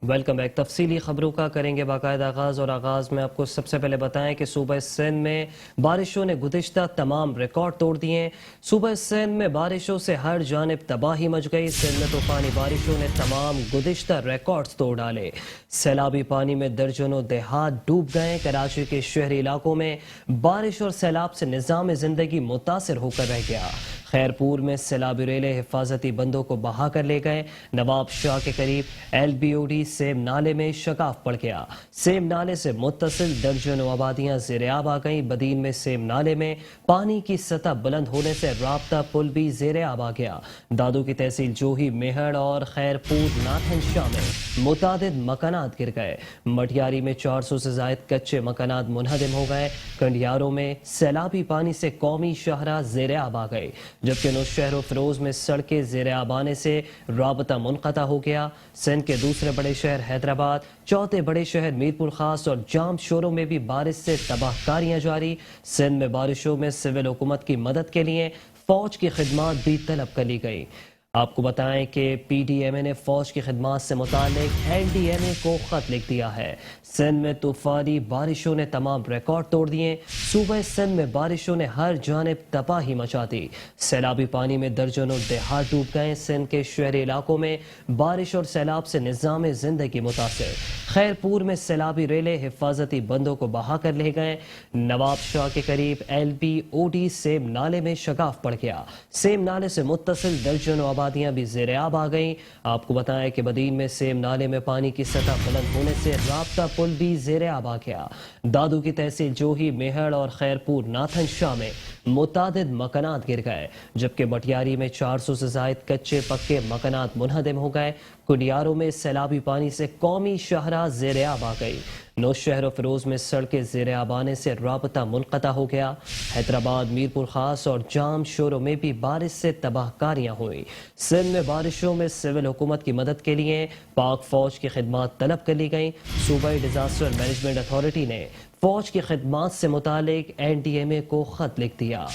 Welcome back. तफसीली खबरों का करेंगे बाकायदा आगाज़ और आगाज़ में आपको सबसे पहले बताएं कि सूबा सिंध में बारिशों ने गुज़िश्ता तमाम रिकॉर्ड तोड़ दिए। सूबा सिंध में बारिशों से हर जानिब तबाही मच गई। सिंध में तूफ़ानी बारिशों ने तमाम गुज़िश्ता रिकॉर्ड्स तोड़ डाले। सैलाबी पानी में दर्जनों देहात डूब गए। कराची के शहरी इलाकों में बारिश और सैलाब से निज़ाम ज़िंदगी मुतासिर होकर रह गया। खैरपुर में सैलाबी रेले हिफाजती बंदों को बहा कर ले गए। नवाब शाह के करीब LBOD सेम नाले में शगाफ पड़ गया। सेम नाले से मुत्तसिल दर्जनों आबादियां ज़ेर-ए-आब आ गईं। बदीन में सेम नाले में पानी की सतह बुलंद होने से राब्ता पुल भी ज़ेर-ए-आब आ गया। दादू की तहसील जोही, मेहड़ और खैरपुर नाथन शाह में मुतादिद मकानात गिर गए। मटियारी में 400 से ज़ायद कच्चे मकानात मुनहदम हो गए। कंडियारों में सैलाबी पानी से कौमी शाहरा ज़ेर-ए-आब आ गए, जबकि नौशहर फिरोज में सड़कें ज़ेर-ए-आब आने से राबता मुनक़ता हो गया। सिंध के दूसरे बड़े शहर हैदराबाद, चौथे बड़े शहर मीरपुर खास और जाम शोरों में भी बारिश से तबाहकारियां जारी। सिंध में बारिशों में सिविल हुकूमत की मदद के लिए फौज की खिदमात भी तलब कर ली गई। आपको बताएं कि PDMA ने फौज की खिदमात से मुतालिक LDMA को खत लिख दिया है। सिंध में तूफानी बारिशों ने तमाम रिकॉर्ड तोड़ दिए। सूबे सिंध में बारिशों ने हर जानिब तबाही मचा दी। सैलाबी पानी में दर्जनों देहात डूब गए। सिंध के शहरी इलाकों में बारिश और सैलाब से निज़ाम ज़िंदगी मुतासिर। खैरपुर में सैलाबी रेले हिफाजती बंदों को बहा कर ले गए। नवाब शाह के करीब LBOD सेम नाले में शगाफ पड़ गया। सेम नाले से मुत्तसिल दर्जनों आबादियां भी ज़ेर-ए-आब आ गईं। आपको बताएं कि बदीन में सेम नाले में पानी की सतह बुलंद होने से राब्ता पुल भी ज़ेर-ए-आब आ गया। दादू की तहसील जोही, मेहड़ और खैरपुर नाथन शाह में मुतादिद मकानात गिर गए, जबकि मटियारी में 400 से ज़ायद कच्चे पक्के मकानात मुनहदम हो गए। कुडियारों में सैलाबी पानी से कौमी शाहरा ज़ेर-ए-आब आ गई। नौशहर फिरोज में सड़कें ज़ेर-ए-आब आने से राबता मुनक़ता हो गया। हैदराबाद, मीरपुर खास और जाम शोरों में भी बारिश से तबाहकारियां हुई। सिंध में बारिशों में सिविल हुकूमत की मदद के लिए पाक फौज की खिदमात तलब कर ली गई। सूबाई डिजास्टर मैनेजमेंट अथॉरिटी ने फौज की खिदमात से मुतालिक NDMA को खत लिख दिया।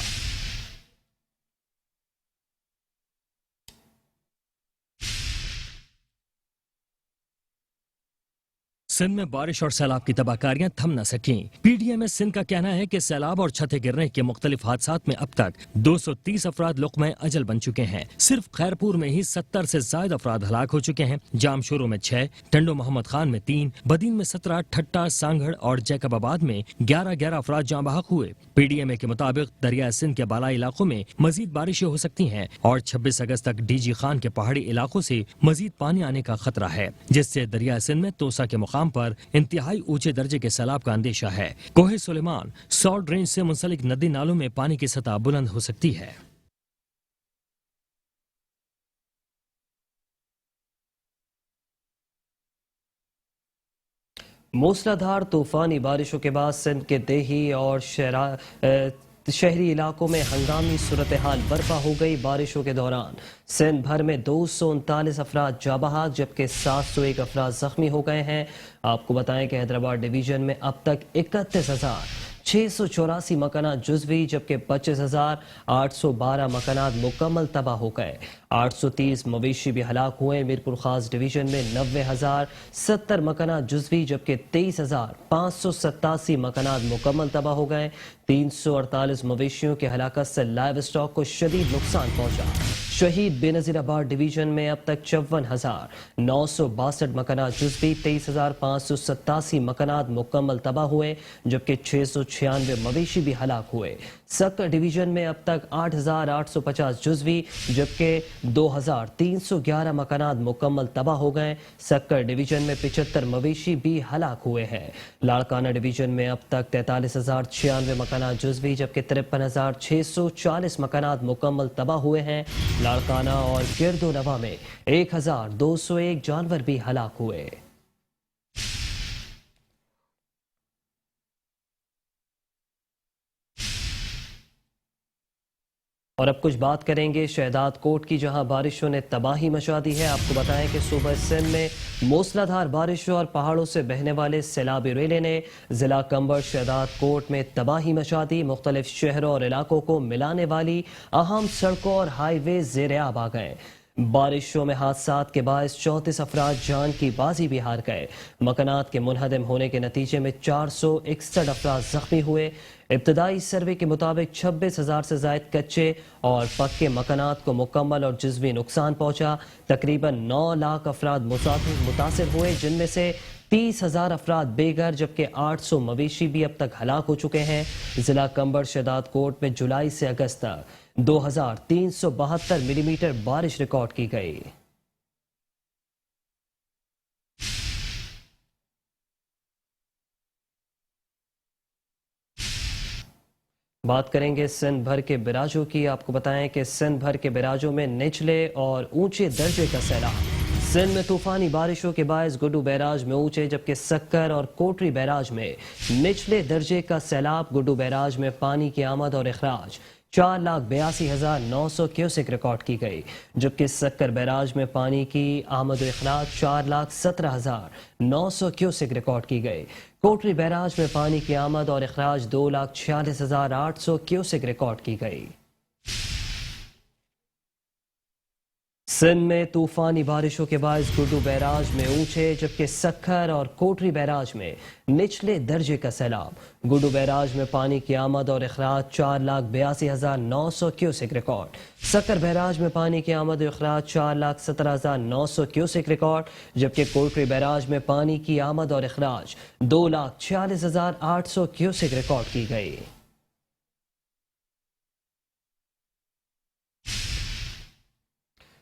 सिंध में बारिश और सैलाब की तबाहकारियां थम न सकीं। PDMA सिंध का कहना है कि सैलाब और छतें गिरने के मुख्तलिफ हादसात में अब तक 230 अफराद लुक़्मा अजल बन चुके हैं। सिर्फ खैरपुर में ही 70 से ज़ायद अफराद हलाक हो चुके हैं। जामशोरों में 6, टंडो मोहम्मद खान में 3, बदीन में 17, ठट्टा, सांगड़ और जैकबाबाद में 11 अफराद जाँ बहक हुए। PDMA के मुताबिक दरिया सिंध के बालाई इलाकों में मजीद बारिशें हो सकती हैं और 26 अगस्त तक DG खान के पहाड़ी इलाकों से मजीद पानी आने का खतरा है, जिससे दरिया सिंध में तोसा के मुकाम पर इंतहाई ऊंचे दर्जे के सैलाब का अंदेशा है। कोहे सुलेमान, सॉल्ट रेंज से मुंसलिक नदी नालों में पानी की सतह बुलंद हो सकती है। मूसलाधार तूफानी बारिशों के बाद सिंध के देही और शहरी इलाकों में हंगामी सूरत हाल बर्पा हो गई। बारिशों के दौरान सिंध भर में 239 अफराद जाँ बहक, जबकि 701 अफराद जख्मी हो गए हैं। आपको बताएं कि हैदराबाद डिवीजन में अब तक 31,684 मकानात जुज़वी, जबकि 25,812 मकानात मुकम्मल तबाह हो गए। 830 मवेशी भी हलाक हुए। मीरपुर खास डिवीजन में 90,070 मकानात जुज़वी, जबकि 23,587 मकानात मुकम्मल तबाह हो गए। 348 मवेशियों की हलाकत से लाइव स्टॉक को शदीद नुकसान पहुंचा। शहीद बेनज़ीराबाद डिवीजन में अब तक 54,962 मकानात जुज़वी, 23,587 मकानात मुकम्मल तबाह हुए, जबकि 696 मवेशी भी हलाक हुए। सक्कर डिवीजन में अब तक 8,850 जुज़वी, जबकि 2,311 मकानात मुकम्मल तबाह हो गए। सक्कर डिवीजन में 75 मवेशी भी हलाक हुए हैं। लाड़काना डिवीजन में अब तक 43,096 मकानात जुज़वी, जबकि 53,640 मकानात मुकम्मल तबाह हुए हैं। लाड़काना और गिरदो नवा में 1,201 जानवर भी हलाक हुए। और अब कुछ बात करेंगे शहदाद कोट की, जहां बारिशों ने तबाही मचा दी है। आपको बताएं कि सूबा सिंध में मूसलाधार बारिशों और पहाड़ों से बहने वाले सैलाबी रेले ने जिला कंबर शहदाद कोट में तबाही मचा दी। मुख्तलिफ शहरों और इलाकों को मिलाने वाली अहम सड़कों और हाईवे ज़ेर-ए-आब आ गए। بارشوں میں حادثات کے باعث 34 افراد جان کی بازی بھی ہار گئے۔ مکانات کے منہدم ہونے کے نتیجے میں 461 افراد زخمی ہوئے۔ ابتدائی سروے کے مطابق 26,000 سے زائد کچے اور پکے مکانات کو مکمل اور جزوی نقصان پہنچا۔ تقریباً 9 لاکھ افراد متاثر ہوئے، جن میں سے 30,000 افراد بے گھر، جبکہ 800 مویشی بھی اب تک ہلاک ہو چکے ہیں۔ ضلع کمبر شہداد کوٹ میں جولائی سے اگست تک 2372 ملی میٹر بارش ریکارڈ کی گئی۔ بات کریں گے سندھ بھر کے براجوں کی۔ آپ کو بتائیں کہ سندھ بھر کے براجوں میں نچلے اور اونچے درجے کا سیلاب۔ سندھ میں طوفانی بارشوں کے باعث گڈو بیراج میں اونچے، جبکہ سکر اور کوٹری بیراج میں نچلے درجے کا سیلاب۔ گڈو بیراج میں پانی کی آمد اور اخراج 4,82,900 کیوسک ریکارڈ کی گئی، جبکہ سکر بیراج میں پانی کی آمد و اخراج 4,17,900 کیوسک ریکارڈ کی گئی۔ کوٹری بیراج میں پانی کی آمد اور اخراج 2,46,800 کیوسک ریکارڈ کی گئی۔ سندھ میں طوفانی بارشوں کے باعث گڈو بیراج میں اونچے، جبکہ سکھر اور کوٹری بیراج میں نچلے درجے کا سیلاب۔ گڈو بیراج میں پانی کی آمد اور اخراج 4,82,900 کیوسک ریکارڈ۔ سکر بیراج میں پانی کی آمد و اخراج 4,17,900 کیوسک ریکارڈ، جبکہ کوٹری بیراج میں پانی کی آمد اور اخراج 2,46,800 کیوسک ریکارڈ کی گئی۔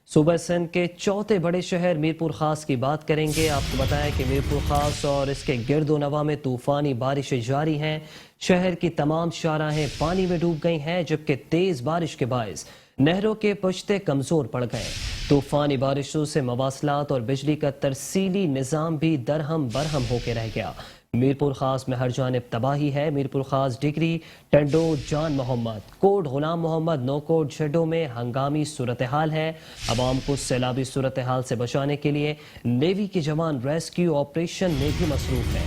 صوبہ سندھ کے چوتھے بڑے شہر میرپور خاص کی بات کریں گے۔ آپ کو بتائیں کہ میرپور خاص اور اس کے گرد و نواح میں طوفانی بارشیں جاری ہیں۔ شہر کی تمام شاہراہیں پانی میں ڈوب گئی ہیں، جبکہ تیز بارش کے باعث نہروں کے پشتے کمزور پڑ گئے۔ طوفانی بارشوں سے مواصلات اور بجلی کا ترسیلی نظام بھی درہم برہم ہو کے رہ گیا۔ میرپور خاص میں ہر جانب تباہی ہے۔ میرپور خاص ڈگری، ٹنڈو، جان محمد، کوٹ غلام محمد، نو کوٹ جھڈو میں ہنگامی صورتحال ہے۔ عوام کو سیلابی صورتحال سے بچانے کے لیے نیوی کے جوان ریسکیو آپریشن میں بھی مصروف ہیں۔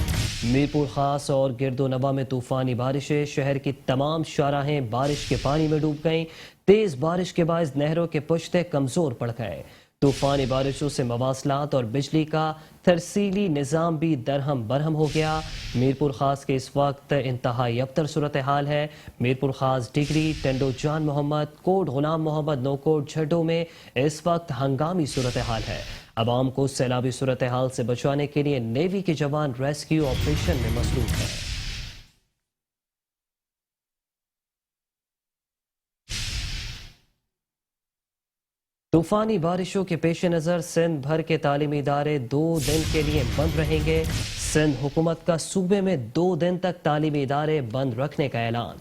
میرپور خاص اور گرد و نواح میں طوفانی بارشیں، شہر کی تمام شاہراہیں بارش کے پانی میں ڈوب گئیں۔ تیز بارش کے باعث نہروں کے پشتے کمزور پڑ گئے۔ طوفانی بارشوں سے مواصلات اور بجلی کا ترسیلی نظام بھی درہم برہم ہو گیا۔ میرپور خاص کے اس وقت انتہائی ابتر صورتحال ہے۔ میرپور خاص ڈگری، ٹنڈو، جان محمد، کوٹ غلام محمد، نو کوٹ جھڈو میں اس وقت ہنگامی صورتحال ہے۔ عوام کو سیلابی صورتحال سے بچانے کے لیے نیوی کے جوان ریسکیو آپریشن میں مصروف ہیں۔ طوفانی بارشوں کے پیش نظر سندھ بھر کے تعلیمی ادارے 2 دن کے لیے بند رہیں گے۔ سندھ حکومت کا صوبے میں 2 دن تک تعلیمی ادارے بند رکھنے کا اعلان۔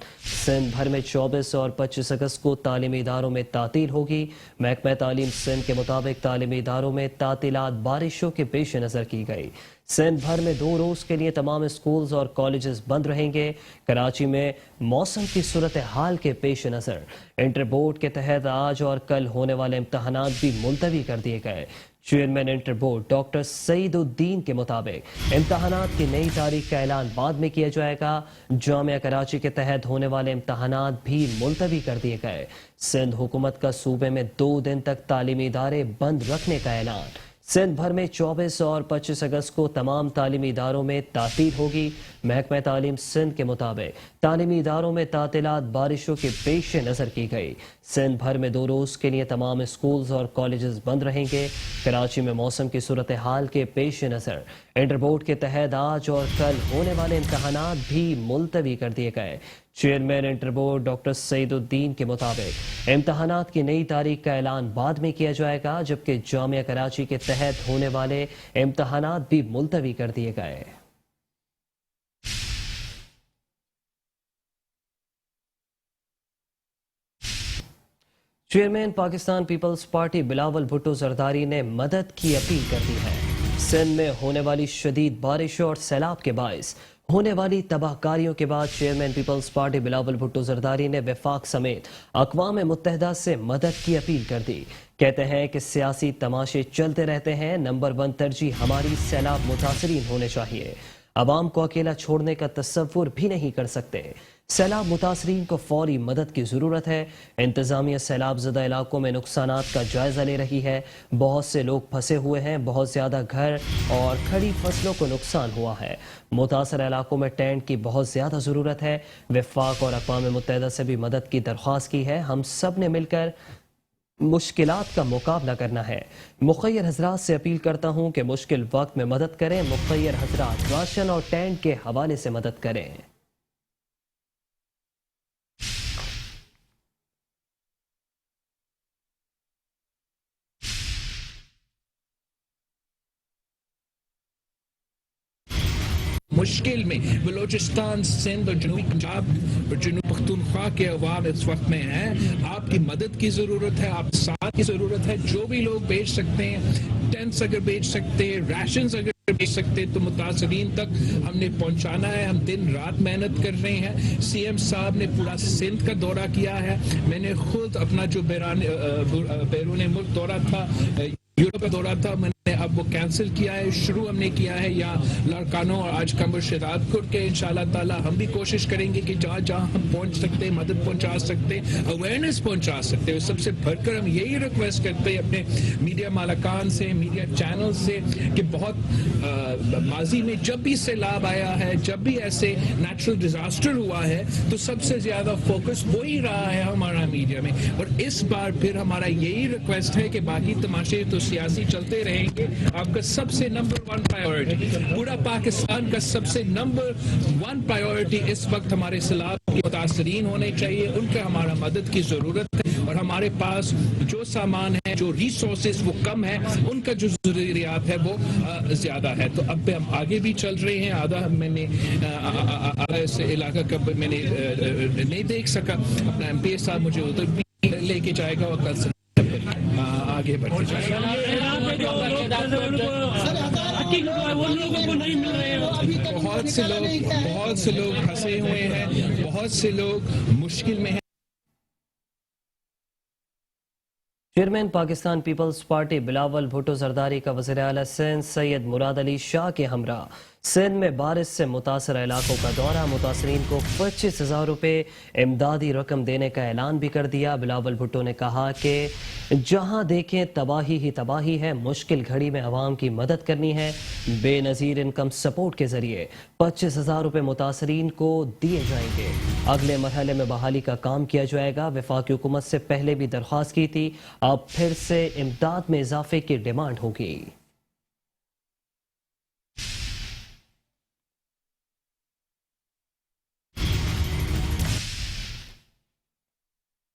سندھ بھر میں 24 اور 25 اگست کو تعلیمی اداروں میں تعطیل ہوگی۔ محکمہ تعلیم سندھ کے مطابق تعلیمی اداروں میں تعطیلات بارشوں کے پیش نظر کی گئی۔ سندھ بھر میں 2 روز کے لیے تمام اسکولز اور کالجز بند رہیں گے۔ کراچی میں موسم کی صورتحال کے پیش نظر انٹر بورڈ کے تحت آج اور کل ہونے والے امتحانات بھی ملتوی کر دیے گئے۔ چیئرمین انٹر بورڈ ڈاکٹر سعید الدین کے مطابق امتحانات کی نئی تاریخ کا اعلان بعد میں کیا جائے گا۔ جامعہ کراچی کے تحت ہونے والے امتحانات بھی ملتوی کر دیے گئے۔ سندھ حکومت کا صوبے میں 2 دن تک تعلیمی ادارے بند رکھنے کا اعلان۔ سندھ بھر میں 24 اور 25 اگست کو تمام تعلیمی اداروں میں تعطیل ہوگی۔ محکمہ تعلیم سندھ کے مطابق تعلیمی اداروں میں تعطیلات بارشوں کے پیش نظر کی گئی۔ سندھ بھر میں 2 روز کے لیے تمام اسکولز اور کالجز بند رہیں گے۔ کراچی میں موسم کی صورتحال کے پیش نظر انٹر بورڈ کے تحت آج اور کل ہونے والے امتحانات بھی ملتوی کر دیے گئے۔ چیئرمین انٹر بورڈ ڈاکٹر سعید الدین کے مطابق امتحانات کی نئی تاریخ کا اعلان بعد میں کیا جائے گا، جبکہ جامعہ کراچی کے تحت ہونے والے امتحانات بھی ملتوی کر دیے گئے۔ چیئرمین پاکستان پیپلز پارٹی بلاول بھٹو زرداری نے مدد کی اپیل کر دی ہے۔ سندھ میں ہونے والی شدید بارشوں اور سیلاب کے باعث ہونے والی تباہ کاریوں کے بعد چیئرمین پیپلز پارٹی بلاول بھٹو زرداری نے وفاق سمیت اقوام متحدہ سے مدد کی اپیل کر دی۔ کہتے ہیں کہ سیاسی تماشے چلتے رہتے ہیں، نمبر 1 ترجیح ہماری سیلاب متاثرین ہونے چاہیے۔ عوام کو اکیلا چھوڑنے کا تصور بھی نہیں کر سکتے۔ سیلاب متاثرین کو فوری مدد کی ضرورت ہے۔ انتظامیہ سیلاب زدہ علاقوں میں نقصانات کا جائزہ لے رہی ہے۔ بہت سے لوگ پھنسے ہوئے ہیں، بہت زیادہ گھر اور کھڑی فصلوں کو نقصان ہوا ہے۔ متاثرہ علاقوں میں ٹینٹ کی بہت زیادہ ضرورت ہے۔ وفاق اور اقوام متحدہ سے بھی مدد کی درخواست کی ہے۔ ہم سب نے مل کر مشکلات کا مقابلہ کرنا ہے۔ مخیر حضرات سے اپیل کرتا ہوں کہ مشکل وقت میں مدد کریں۔ مخیر حضرات راشن اور ٹینٹ کے حوالے سے مدد کریں۔ مشکل میں بلوچستان، سندھ اور جنوبی پنجاب اور جنوب پختونخوا کے عوام اس وقت میں ہیں۔ آپ کی مدد کی ضرورت ہے، آپ ساتھ کی ضرورت ہے۔ جو بھی لوگ بیچ سکتے ہیں، ٹینٹس اگر بیچ سکتے ہیں، راشنز اگر بیچ سکتے تو متاثرین تک ہم نے پہنچانا ہے۔ ہم دن رات محنت کر رہے ہیں۔ سی ایم صاحب نے پورا سندھ کا دورہ کیا ہے۔ میں نے خود اپنا جو بیرون ملک دورہ تھا، یورپ کا دورہ تھا، میں نے اب وہ کینسل کیا ہے۔ شروع ہم نے کیا ہے یا لاڑکانوں اور آج کمبر شہزادپور کے۔ انشاءاللہ تعالی ہم بھی کوشش کریں گے کہ جہاں جہاں ہم پہنچ سکتے ہیں، مدد پہنچا سکتے ہیں، اویئرنیس پہنچا سکتے ہیں۔ سب سے بڑھ کر ہم یہی ریکویسٹ کرتے ہیں اپنے میڈیا مالکان سے، میڈیا چینل سے، کہ بہت ماضی میں جب بھی سیلاب آیا ہے، جب بھی ایسے نیچرل ڈیزاسٹر ہوا ہے، تو سب سے زیادہ فوکس وہی رہا ہے ہمارا میڈیا میں۔ اور اس بار پھر ہمارا یہی ریکویسٹ ہے کہ باقی تماشے تو سیاسی چلتے رہیں گے، آپ کا سب سے نمبر 1 پرائیورٹی، پورا پاکستان کا سب سے نمبر 1 پرائیورٹی اس وقت ہمارے سیلاب کے متاثرین ہونے چاہیے۔ ان کا ہمارا مدد کی ضرورت ہے، اور ہمارے پاس جو سامان ہے، جو ریسورسز وہ کم ہے، ان کا جو ضروریات ہے وہ زیادہ ہے۔ تو اب ہم آگے بھی چل رہے ہیں۔ آدھا میں نے آدھا اس علاقہ کا میں نے نہیں دیکھ سکا۔ اپنا ایم پی اے صاحب مجھے ادھر بھی لے کے جائے گا، اور کل سے آگے بڑھتے جائے گا۔ بہت سے لوگ پھنسے ہوئے ہیں، بہت سے لوگ مشکل میں ہیں۔ چیئرمین پاکستان پیپلز پارٹی بلاول بھٹو زرداری کا وزیر اعلیٰ سندھ سید مراد علی شاہ کے ہمراہ سندھ میں بارش سے متاثرہ علاقوں کا دورہ۔ متاثرین کو 25,000 روپے امدادی رقم دینے کا اعلان بھی کر دیا۔ بلاول بھٹو نے کہا کہ جہاں دیکھیں تباہی ہی تباہی ہے، مشکل گھڑی میں عوام کی مدد کرنی ہے۔ بے نظیر انکم سپورٹ کے ذریعے 25,000 روپے متاثرین کو دیے جائیں گے۔ اگلے مرحلے میں بحالی کا کام کیا جائے گا۔ وفاقی حکومت سے پہلے بھی درخواست کی تھی، اب پھر سے امداد میں اضافے کی ڈیمانڈ ہوگی۔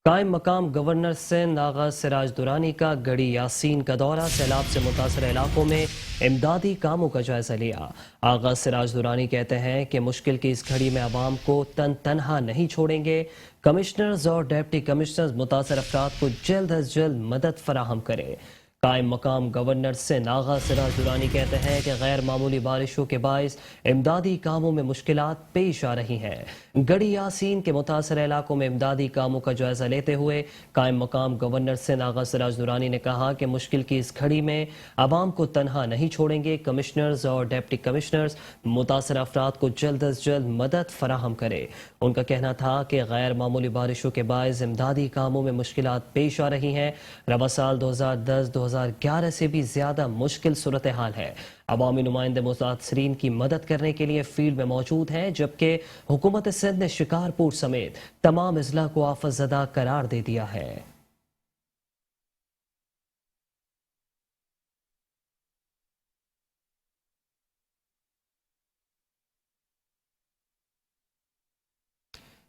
قائم مقام گورنر سندھ آغا سراج درانی کا گڑھی یاسین کا دورہ۔ سیلاب سے متاثرہ علاقوں میں امدادی کاموں کا جائزہ لیا۔ آغا سراج درانی کہتے ہیں کہ مشکل کی اس گھڑی میں عوام کو تنہا نہیں چھوڑیں گے۔ کمشنرز اور ڈپٹی کمشنرز متاثر افراد کو جلد از جلد مدد فراہم کریں۔ قائم مقام گورنر سندھ آغا سراج درانی کہتے ہیں کہ غیر معمولی بارشوں کے باعث امدادی کاموں میں مشکلات پیش آ رہی ہیں۔ گڑھی یاسین کے متاثرہ علاقوں میں امدادی کاموں کا جائزہ لیتے ہوئے قائم مقام گورنر سندھ آغا سراج درانی نے کہا کہ مشکل کی اس گھڑی میں عوام کو تنہا نہیں چھوڑیں گے۔ کمشنرز اور ڈپٹی کمشنرز متاثرہ افراد کو جلد از جلد مدد فراہم کرے۔ ان کا کہنا تھا کہ غیر معمولی بارشوں کے باعث امدادی کاموں میں مشکلات پیش آ رہی ہیں۔ رواں سال 2010-2011 سے بھی زیادہ مشکل صورتحال ہے۔ عوامی نمائندے متاثرین کی مدد کرنے کے لیے فیلڈ میں موجود ہیں، جبکہ حکومت سندھ نے شکارپور سمیت تمام اضلاع کو آفت زدہ قرار دے دیا ہے۔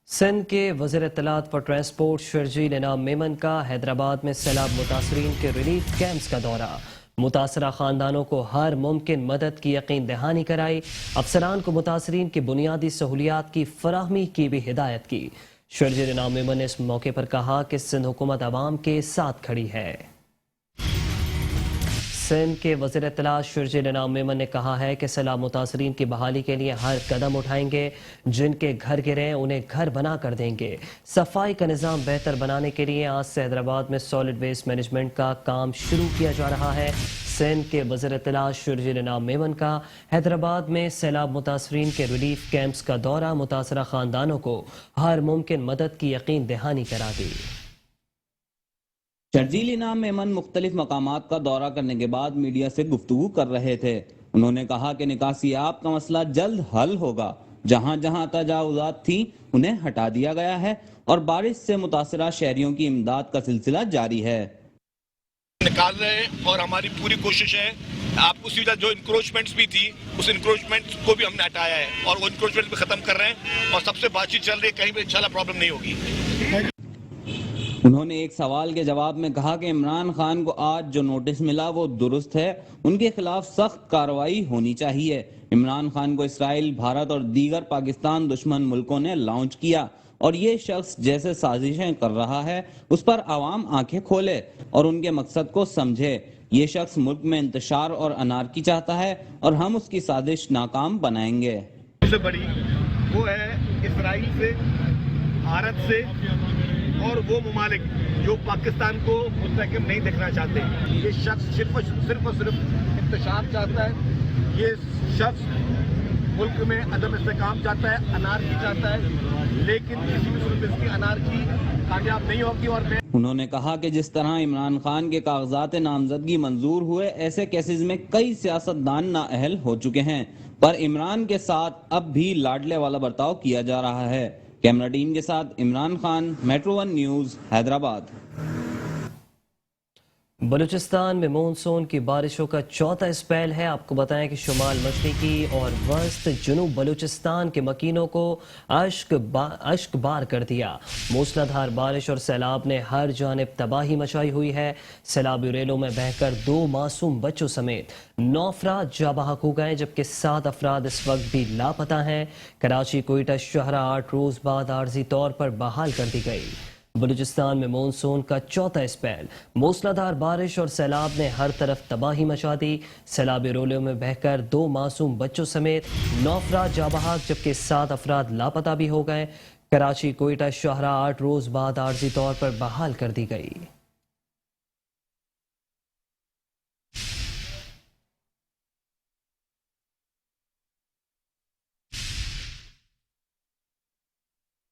سندھ کے وزیر اطلاعات و ٹرانسپورٹ شرجیل انعام میمن کا حیدرآباد میں سیلاب متاثرین کے ریلیف کیمپس کا دورہ۔ متاثرہ خاندانوں کو ہر ممکن مدد کی یقین دہانی کرائی۔ افسران کو متاثرین کی بنیادی سہولیات کی فراہمی کی بھی ہدایت کی۔ شرجیل انعام میمن نے اس موقع پر کہا کہ سندھ حکومت عوام کے ساتھ کھڑی ہے۔ سندھ کے وزیر اطلاعات شرجیل انعام میمن نے کہا ہے کہ سیلاب متاثرین کی بحالی کے لیے ہر قدم اٹھائیں گے۔ جن کے گھر گرے ہیں انہیں گھر بنا کر دیں گے۔ صفائی کا نظام بہتر بنانے کے لیے آج سے حیدرآباد میں سالڈ ویسٹ مینجمنٹ کا کام شروع کیا جا رہا ہے۔ سندھ کے وزیر اطلاع شرجیل انعام میمن کا حیدرآباد میں سیلاب متاثرین کے ریلیف کیمپس کا دورہ، متاثرہ خاندانوں کو ہر ممکن مدد کی یقین دہانی کرا دی۔ شرجیل انعام میمن مختلف مقامات کا دورہ کرنے کے بعد میڈیا سے گفتگو کر رہے تھے۔ انہوں نے کہا کہ نکاسی آب کا مسئلہ جلد حل ہوگا، جہاں جہاں تجاوزات تھیں انہیں ہٹا دیا گیا ہے اور بارش سے متاثرہ شہریوں کی امداد کا سلسلہ جاری ہے۔ نکال رہے ہیں اور ہماری پوری کوشش ہے، آپ کو سیدھا جو انکروچمنٹس بھی تھی اس انکروچمنٹس کو بھی ہم نے ہٹایا ہے اور وہ انکروچمنٹ بھی ختم کر رہے ہیں اور سب سے بات چیت چل رہی ہے، کہیں بھی انشاءاللہ پرابلم نہیں ہوگی۔ انہوں نے ایک سوال کے جواب میں کہا کہ عمران خان کو آج جو نوٹس ملا وہ درست ہے، ان کے خلاف سخت کارروائی ہونی چاہیے۔ عمران خان کو اسرائیل، بھارت اور دیگر پاکستان دشمن ملکوں نے لانچ کیا اور یہ شخص جیسے سازشیں کر رہا ہے اس پر عوام آنکھیں کھولے اور ان کے مقصد کو سمجھے۔ یہ شخص ملک میں انتشار اور انارکی چاہتا ہے اور ہم اس کی سازش ناکام بنائیں گے۔ سب سے بڑی وہ ہے اسرائیل سے، بھارت سے اور وہ ممالک جو پاکستان کو مستحکم نہیں دیکھنا چاہتے۔ یہ شخص صرف اور صرف انتشار چاہتا ہے، یہ شخص ملک میں عدم استحکام چاہتا ہے، انارکی چاہتا ہے، لیکن کسی بھی صورت اس کی انارکی کامیاب نہیں ہوگی۔ اور میں انہوں نے کہا کہ جس طرح عمران خان کے کاغذات نامزدگی منظور ہوئے، ایسے کیسز میں کئی سیاستدان نااہل ہو چکے ہیں، پر عمران کے ساتھ اب بھی لاڈلے والا برتاؤ کیا جا رہا ہے۔ کیمرہ ٹیم کے ساتھ Imran Khan, metro one news, Hyderabad. Balochistan میں مونسون کی بارشوں کا چوتھا اسپیل ہے۔ آپ کو بتائیں کہ شمال مشرقی اور وسط جنوب بلوچستان کے مکینوں کو اشک بار کر دیا۔ موسلا دھار بارش اور سیلاب نے ہر جانب تباہی مچائی ہوئی ہے۔ سیلابی ریلوں میں بہہ کر 2 معصوم بچوں سمیت 9 افراد جاں بحق ہو گئے، جبکہ 7 افراد اس وقت بھی لاپتہ ہیں۔ کراچی کوئٹہ شاہراہ 8 روز بعد عارضی طور پر بحال کر دی گئی۔ بلوچستان میں مونسون کا چوتھا اسپیل، موسلا دھار بارش اور سیلاب نے ہر طرف تباہی مچا دی۔ سیلابی رولوں میں بہہ کر 2 معصوم بچوں سمیت 9 افراد جاں بحق، جبکہ 7 افراد لاپتہ بھی ہو گئے۔ کراچی کوئٹہ شاہراہ 8 روز بعد عارضی طور پر بحال کر دی گئی۔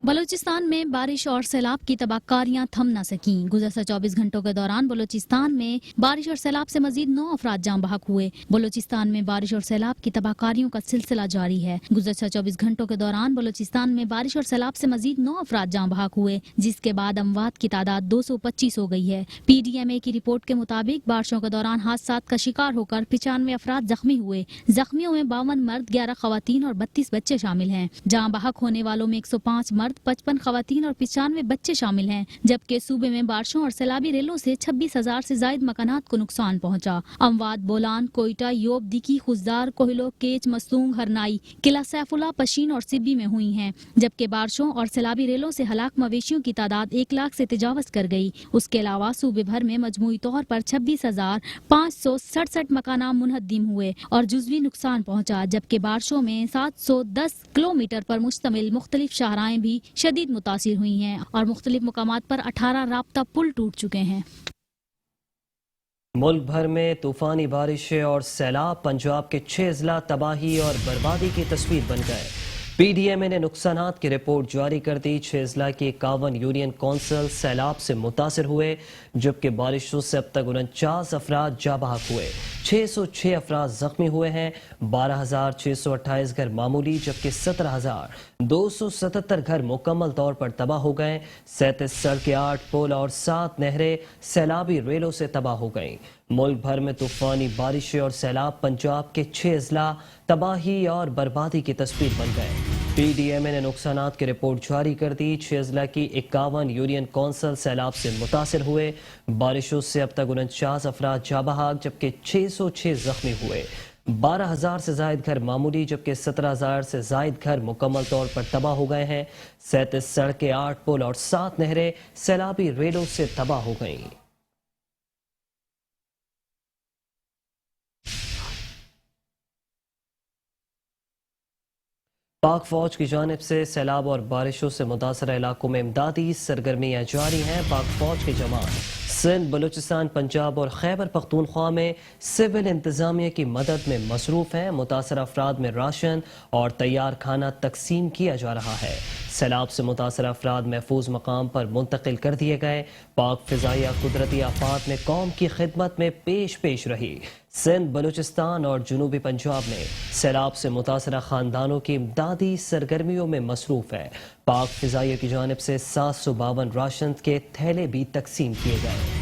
بلوچستان میں بارش اور سیلاب کی تباہ کاریاں تھم نہ سکیں۔ گزشتہ 24 گھنٹوں کے دوران بلوچستان میں بارش اور سیلاب سے مزید 9 افراد جاں بحق ہوئے۔ بلوچستان میں بارش اور سیلاب کی تباہ کاریوں کا سلسلہ جاری ہے۔ گزشتہ 24 گھنٹوں کے دوران بلوچستان میں بارش اور سیلاب سے مزید 9 افراد جاں بحق ہوئے، جس کے بعد اموات کی تعداد 225 ہو گئی ہے۔ پی ڈی ایم اے کی رپورٹ کے مطابق بارشوں کے دوران حادثات کا شکار ہو کر 95 افراد زخمی ہوئے۔ زخمیوں میں 52 مرد، 11 خواتین اور 32 بچے شامل ہیں۔ جاں بحق ہونے والوں میں 105 مرد، 55 خواتین اور 95 بچے شامل ہیں، جبکہ صوبے میں بارشوں اور سیلابی ریلوں سے 26,000 سے زائد مکانات کو نقصان پہنچا۔ اموات بولان، کوئٹہ، یوب، دکی، خزدار، کوہلو، کیچ، مستونگ، ہرنائی، قلعہ سیف اللہ، پشین اور سبی میں ہوئی ہیں، جبکہ بارشوں اور سیلابی ریلوں سے ہلاک مویشیوں کی تعداد 1 لاکھ سے تجاوز کر گئی۔ اس کے علاوہ صوبے بھر میں مجموعی طور پر 26,567 مکانات منہدم ہوئے اور جزوی نقصان پہنچا، جبکہ بارشوں میں 710 کلومیٹر پر مشتمل مختلف شاہراہیں بھی شدید متاثر ہوئی ہیں اور مختلف مقامات پر 18 رابطہ پل ٹوٹ چکے ہیں۔ ملک بھر میں طوفانی بارشیں اور سیلاب، پنجاب کے 6 اضلاع تباہی اور بربادی کی تصویر بن گئے۔ پی ڈی ایم اے نے نقصانات کی رپورٹ جاری کر دی۔ 6 اضلاع کے 51 یونین کونسل سیلاب سے متاثر ہوئے، جبکہ بارشوں سے اب تک 49 افراد جاں بحق ہوئے، 606 افراد زخمی ہوئے ہیں، 12,628 گھر معمولی جبکہ 17,277 گھر مکمل طور پر تباہ ہو گئے۔ 37 سڑکیں، 8 پل اور 7 نہریں سیلابی ریلوں سے تباہ ہو گئیں۔ ملک بھر میں طوفانی بارشیں اور سیلاب، پنجاب کے 6 اضلاع تباہی اور بربادی کی تصویر بن گئے۔ پی ڈی ایم اے نے نقصانات کی رپورٹ جاری کر دی۔ 6 اضلاع کی 51 یونین کونسل سیلاب سے متاثر ہوئے، بارشوں سے اب تک 49 افراد جاں بحق جبکہ 606 زخمی ہوئے، 12,000 سے زائد گھر معمولی جبکہ 17,000 سے زائد گھر مکمل طور پر تباہ ہو گئے ہیں۔ 37 سڑکیں، 8 پل اور 7 نہریں سیلابی ریلوں سے تباہ ہو گئیں۔ پاک فوج کی جانب سے سیلاب اور بارشوں سے متاثرہ علاقوں میں امدادی سرگرمیاں جاری ہیں۔ پاک فوج کے جوان سندھ، بلوچستان، پنجاب اور خیبر پختونخوا میں سول انتظامیہ کی مدد میں مصروف ہیں۔ متاثرہ افراد میں راشن اور تیار کھانا تقسیم کیا جا رہا ہے۔ سیلاب سے متاثرہ افراد محفوظ مقام پر منتقل کر دیے گئے۔ پاک فضائیہ قدرتی آفات میں قوم کی خدمت میں پیش رہی۔ سندھ، بلوچستان اور جنوبی پنجاب میں سیلاب سے متاثرہ خاندانوں کی امدادی سرگرمیوں میں مصروف ہے۔ پاک فضائیہ کی جانب سے 752 راشن کے تھیلے بھی تقسیم کیے گئے۔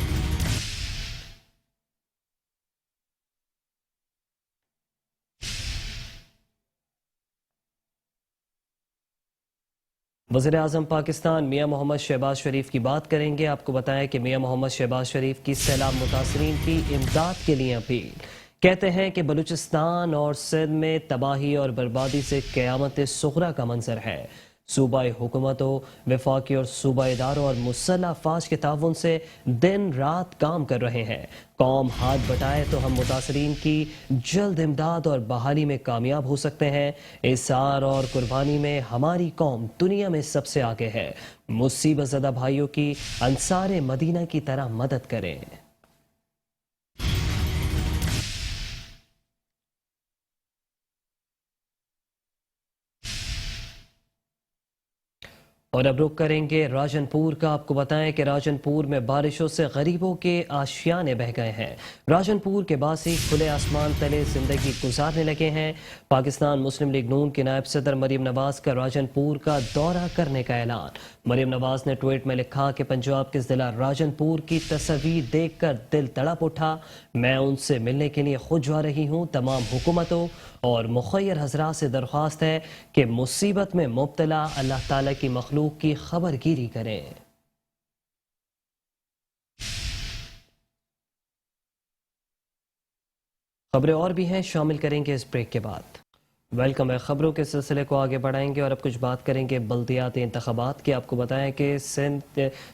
وزیر اعظم پاکستان میاں محمد شہباز شریف کی بات کریں گے۔ آپ کو بتائیں کہ میاں محمد شہباز شریف کی سیلاب متاثرین کی امداد کے لیے اپیل۔ کہتے ہیں کہ بلوچستان اور سندھ میں تباہی اور بربادی سے قیامت صغریٰ کا منظر ہے۔ صوبائی حکومتوں، وفاقی اور صوبائی اداروں اور مسلح افواج کے تعاون سے دن رات کام کر رہے ہیں۔ قوم ہاتھ بٹائے تو ہم متاثرین کی جلد امداد اور بحالی میں کامیاب ہو سکتے ہیں۔ اظہار اور قربانی میں ہماری قوم دنیا میں سب سے آگے ہے۔ مصیبت زدہ بھائیوں کی انصار مدینہ کی طرح مدد کریں۔ اور اب رخ کریں گے راجن پور کا۔ آپ کو بتائیں کہ راجن پور میں بارشوں سے غریبوں کے آشیانے بہہ گئے ہیں۔ راجن پور کے باسی کھلے آسمان تلے زندگی گزارنے لگے ہیں۔ پاکستان مسلم لیگ نون کی نائب صدر مریم نواز کا راجن پور کا دورہ کرنے کا اعلان۔ مریم نواز نے ٹویٹ میں لکھا کہ پنجاب کے ضلع راجن پور کی تصاویر دیکھ کر دل تڑپ اٹھا۔ میں ان سے ملنے کے لیے خود جا رہی ہوں۔ تمام حکومتوں اور مخیر حضرات سے درخواست ہے کہ مصیبت میں مبتلا اللہ تعالیٰ کی مخلوق کی خبر گیری کریں۔ خبریں اور بھی ہیں، شامل کریں گے اس بریک کے بعد۔ ویلکم ہے، خبروں کے سلسلے کو آگے بڑھائیں گے اور اب کچھ بات کریں گے بلدیاتی انتخابات کی۔ آپ کو بتائیں کہ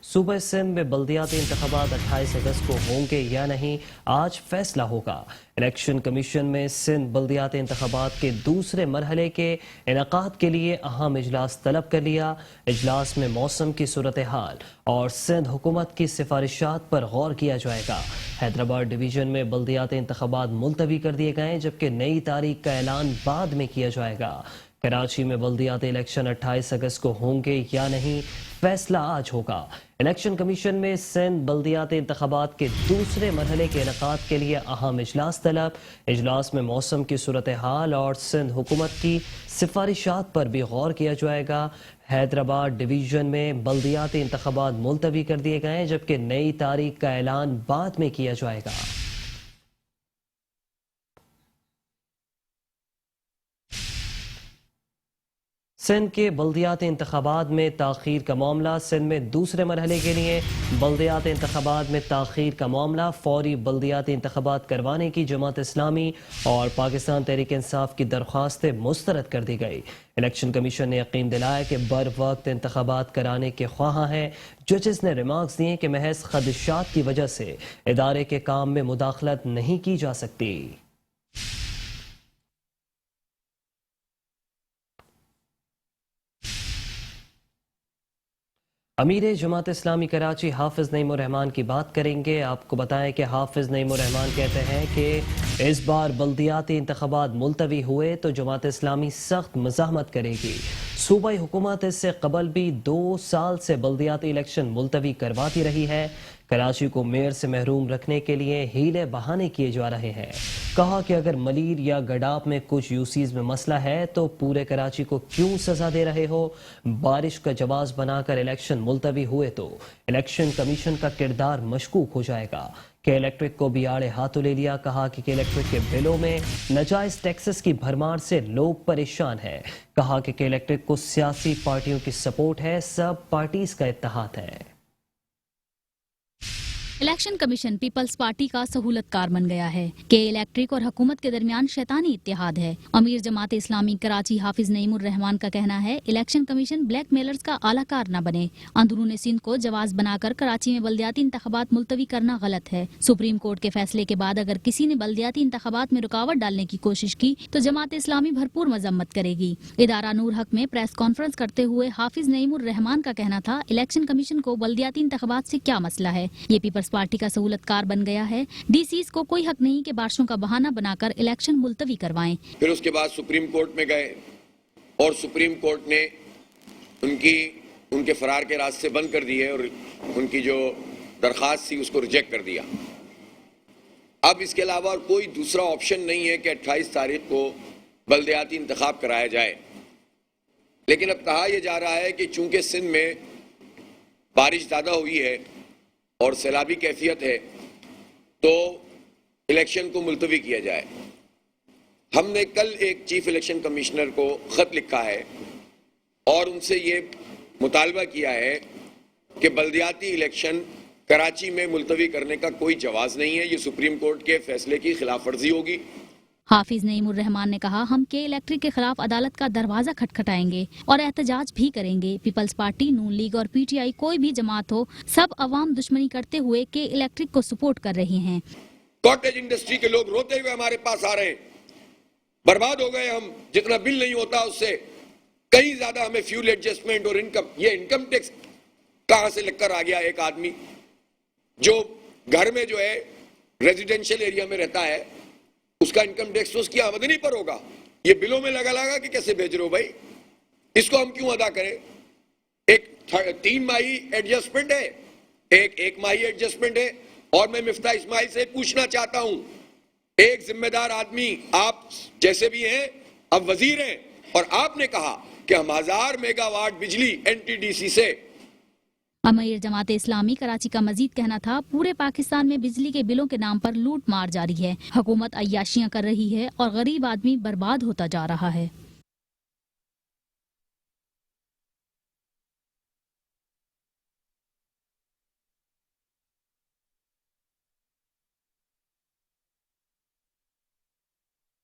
صوبہ سندھ میں بلدیاتی انتخابات 28 اگست کو ہوں گے یا نہیں، آج فیصلہ ہوگا۔ الیکشن کمیشن میں سندھ بلدیاتی انتخابات کے دوسرے مرحلے کے انعقاد کے لیے اہم اجلاس طلب کر لیا۔ اجلاس میں موسم کی صورتحال اور سندھ حکومت کی سفارشات پر غور کیا جائے گا۔ حیدرآباد ڈویژن میں بلدیاتی انتخابات ملتوی کر دیے گئے جبکہ نئی تاریخ کا اعلان بعد میں کیا جائے گا۔ کراچی میں بلدیاتی الیکشن 28 اگست کو ہوں گے یا نہیں، فیصلہ آج ہوگا۔ الیکشن کمیشن میں سندھ بلدیاتی انتخابات کے دوسرے مرحلے کے انعقاد کے لیے اہم اجلاس طلب۔ اجلاس میں موسم کی صورتحال اور سندھ حکومت کی سفارشات پر بھی غور کیا جائے گا۔ حیدرآباد ڈویژن میں بلدیاتی انتخابات ملتوی کر دیے گئے جبکہ نئی تاریخ کا اعلان بعد میں کیا جائے گا۔ سندھ کے بلدیاتی انتخابات میں تاخیر کا معاملہ۔ سندھ میں دوسرے مرحلے کے لیے بلدیاتی انتخابات میں تاخیر کا معاملہ۔ فوری بلدیاتی انتخابات کروانے کی جماعت اسلامی اور پاکستان تحریک انصاف کی درخواستیں مسترد کر دی گئی۔ الیکشن کمیشن نے یقین دلایا کہ بر وقت انتخابات کرانے کے خواہاں ہیں۔ ججز نے ریمارکس دیے کہ محض خدشات کی وجہ سے ادارے کے کام میں مداخلت نہیں کی جا سکتی۔ امیر جماعت اسلامی کراچی حافظ نعیم الرحمان کی بات کریں گے۔ آپ کو بتائیں کہ حافظ نعیم الرحمان کہتے ہیں کہ اس بار بلدیاتی انتخابات ملتوی ہوئے تو جماعت اسلامی سخت مزاحمت کرے گی۔ صوبائی حکومت اس سے قبل بھی 2 سال سے بلدیاتی الیکشن ملتوی کرواتی رہی ہے۔ کراچی کو میئر سے محروم رکھنے کے لیے ہیلے بہانے کیے جا رہے ہیں۔ کہا کہ اگر ملیر یا گڈاپ میں کچھ یوسیز میں مسئلہ ہے تو پورے کراچی کو کیوں سزا دے رہے ہو؟ بارش کا جواز بنا کر الیکشن ملتوی ہوئے تو الیکشن کمیشن کا کردار مشکوک ہو جائے گا۔ کہ الیکٹرک کو بھی آڑے ہاتھوں لے لیا۔ کہا کہ الیکٹرک کے بلوں میں ناجائز ٹیکسز کی بھرمار سے لوگ پریشان ہیں۔ کہا کہ الیکٹرک کو سیاسی پارٹیوں کی سپورٹ ہے، سب پارٹیز کا اتحاد ہے۔ الیکشن کمیشن پیپلز پارٹی کا سہولت کار بن گیا ہے کہ الیکٹرک اور حکومت کے درمیان شیطانی اتحاد ہے۔ امیر جماعت اسلامی کراچی حافظ نعیم الرحمان کا کہنا ہے الیکشن کمیشن بلیک میلرز کا اعلی کار نہ بنے۔ اندرون سندھ کو جواز بنا کر کراچی میں بلدیاتی انتخابات ملتوی کرنا غلط ہے۔ سپریم کورٹ کے فیصلے کے بعد اگر کسی نے بلدیاتی انتخابات میں رکاوٹ ڈالنے کی کوشش کی تو جماعت اسلامی بھرپور مذمت کرے گی۔ ادارہ نور حق میں پریس کانفرنس کرتے ہوئے حافظ نعیم الرحمان کا کہنا تھا الیکشن کمیشن کو بلدیاتی انتخابات سے کیا مسئلہ ہے، یہ پیپلز पार्टी का सहूलतकार बन गया है। डीसीज को कोई हक नहीं कि बारिशों का बहाना बनाकर इलेक्शन मुलतवी करवाएं। फिर उसके बाद सुप्रीम कोर्ट में गए और सुप्रीम कोर्ट ने उनके फरार के रास्ते बंद कर दिए और उनकी जो दरख्वास्त थी उसको रिजेक्ट कर दिया। अब इसके अलावा और कोई दूसरा ऑप्शन नहीं है कि 28 तारीख को बल्दियाती इंतखाब कराया जाए। लेकिन अब कहा यह जा रहा है कि चूंकि सिंध में बारिश ज़्यादा हुई है और सैलाबी कैफियत है तो इलेक्शन को मुलतवी किया जाए। हमने कल एक चीफ इलेक्शन कमिश्नर को खत लिखा है और उनसे ये मुतालबा किया है कि बल्दियाती इलेक्शन कराची में मुलतवी करने का कोई जवाज़ नहीं है। ये सुप्रीम कोर्ट के फैसले की खिलाफ वर्जी होगी। हाफिज नईमुर रहमान ने कहा, हम के इलेक्ट्रिक के खिलाफ अदालत का दरवाजा खटखटाएंगे और एहतजाज भी करेंगे। पीपल्स पार्टी, नून लीग और पीटीआई कोई भी जमात हो, सब अवाम दुश्मनी करते हुए के इलेक्ट्रिक को सपोर्ट कर रही हैं। कॉटेज इंडस्ट्री के लोग रोते हुए हमारे पास आ रहे हैं, बर्बाद हो गए हम, जितना बिल नहीं होता उससे कहीं ज्यादा हमें फ्यूल एडजस्टमेंट और इनकम टैक्स कहां से लेकर आ गया। एक आदमी जो घर में जो है रेजिडेंशियल एरिया में रहता है उसका इनकम टैक्स तो उसकी आमदनी पर होगा। ये बिलों में लगा कि कैसे भेज रहे हो भाई, इसको हम क्यों अदा करें। एक 3 माही एडजस्टमेंट है, एक माही एडजस्टमेंट है। और मैं मिफ्ता इस्माइल से पूछना चाहता हूं, एक जिम्मेदार आदमी आप जैसे भी हैं, अब वजीर हैं, और आपने कहा कि हम 1000 मेगावाट बिजली एनटीडीसी से। अमीर जमात इस्लामी कराची का मजीद कहना था, पूरे पाकिस्तान में बिजली के बिलों के नाम पर लूट मार जारी है। हुकूमत अय्याशियां कर रही है और गरीब आदमी बर्बाद होता जा रहा है।